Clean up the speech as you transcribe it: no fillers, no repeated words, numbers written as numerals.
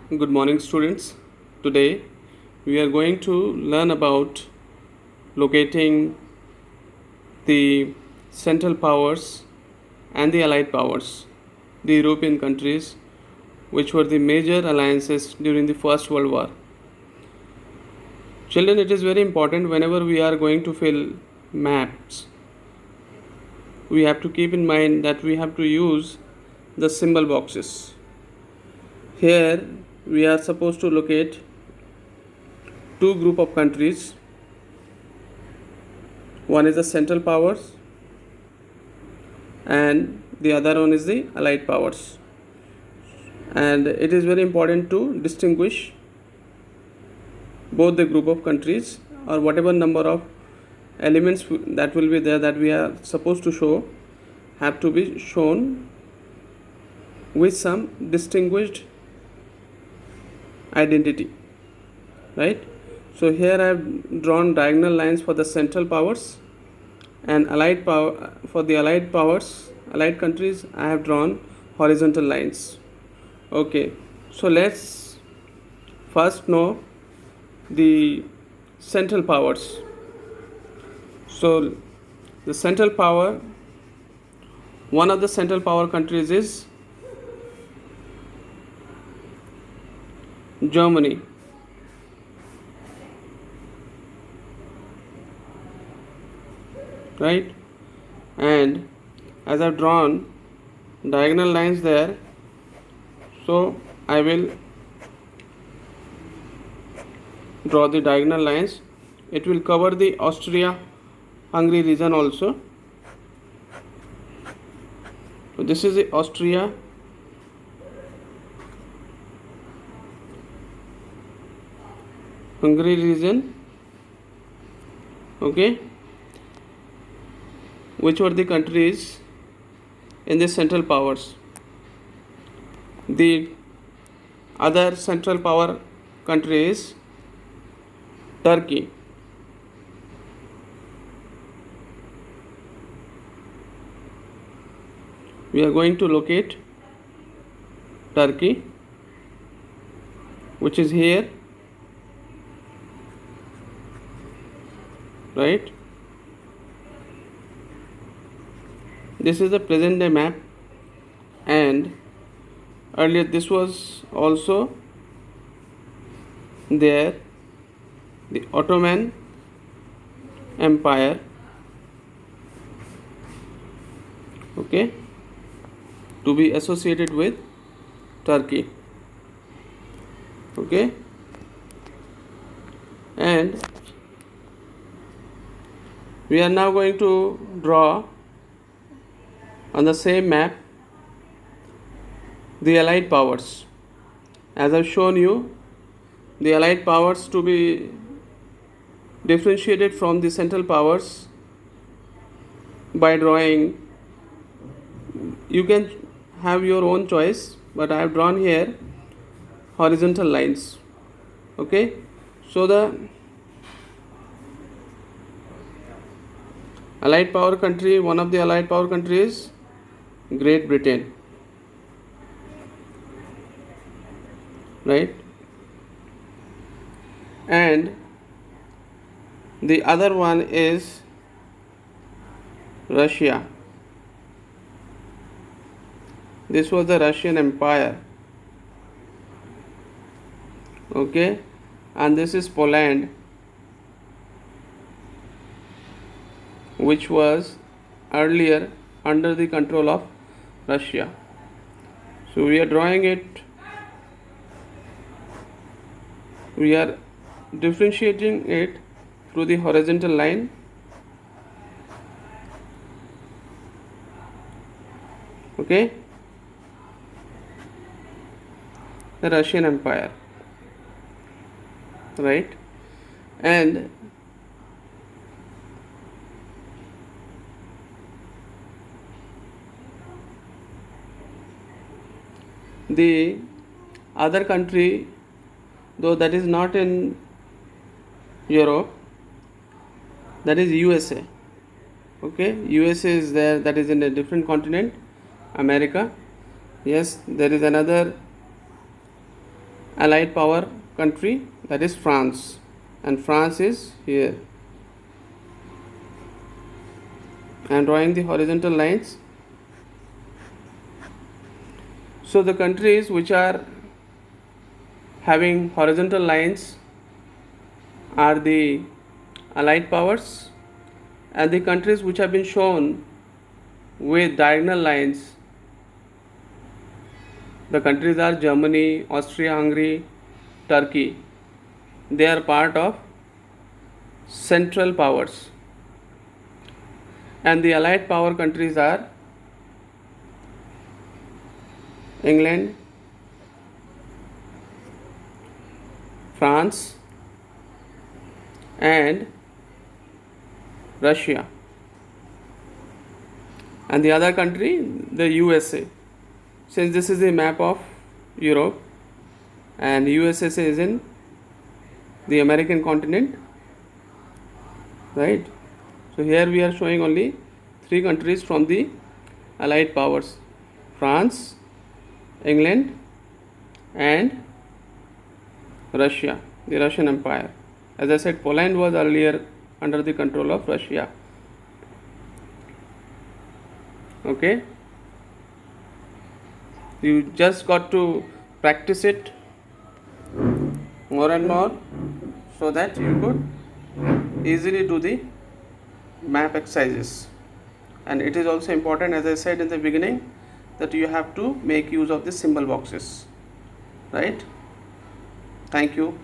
Good morning, students. Today we are going to learn about locating the Central Powers and the Allied Powers, the European countries, which were the major alliances during the First World War. Children, it is very important whenever we are going to fill maps, we have to keep in mind that we have to use the symbol boxes. Here we are supposed to locate two group of countries. One is the Central Powers and the other one is the Allied Powers. And it is very important to distinguish both the group of countries, or whatever number of elements that will be there that we are supposed to show have to be shown with some distinguished identity, right? So here I have drawn diagonal lines for the Central Powers, and Allied power for the Allied Powers, Allied countries, I have drawn horizontal lines. Okay, so let's first know the Central Powers. So the Central Power, one of the Central Power countries is Germany. Right? And as I've drawn diagonal lines there, so I will draw the diagonal lines. It will cover the Austria-Hungary region also. So this is the Austria-Hungary region. Okay. Which were the countries in the Central Powers? The other Central Power country is Turkey. We are going to locate Turkey, which is here, right? This is the present day map, and earlier this was also there, the Ottoman Empire, okay, to be associated with Turkey, okay. And we are now going to draw on the same map the Allied Powers. As I've shown you, the Allied Powers to be differentiated from the Central Powers by drawing. You can have your own choice, but I have drawn here horizontal lines, okay. So the Allied Power country, one of the Allied Power countries, Great Britain, right? And the other one is Russia. This was the Russian Empire, okay. And this is Poland, which was earlier under the control of Russia. So we are drawing it, we are differentiating it through the horizontal line, okay, the Russian Empire, right? And the other country, though that is not in Europe, that is USA, okay. USA is there, that is in a different continent, America. Yes, there is another allied power country, that is France, and France is here. I am drawing the horizontal lines. So the countries which are having horizontal lines are the allied powers, and the countries which have been shown with diagonal lines, the countries are Germany, Austria-Hungary, Turkey. They are part of central powers, and the allied power countries are England, France, and Russia, and the other country, the USA. Since this is a map of Europe and USSR is in the American continent, right? So here we are showing only 3 countries from the allied powers: France, England, and Russia, the Russian Empire. As I said, Poland was earlier under the control of Russia. Okay, you just got to practice it more and more so that you could easily do the map exercises. And it is also important, as I said in the beginning, that you have to make use of the symbol boxes, right? Thank you.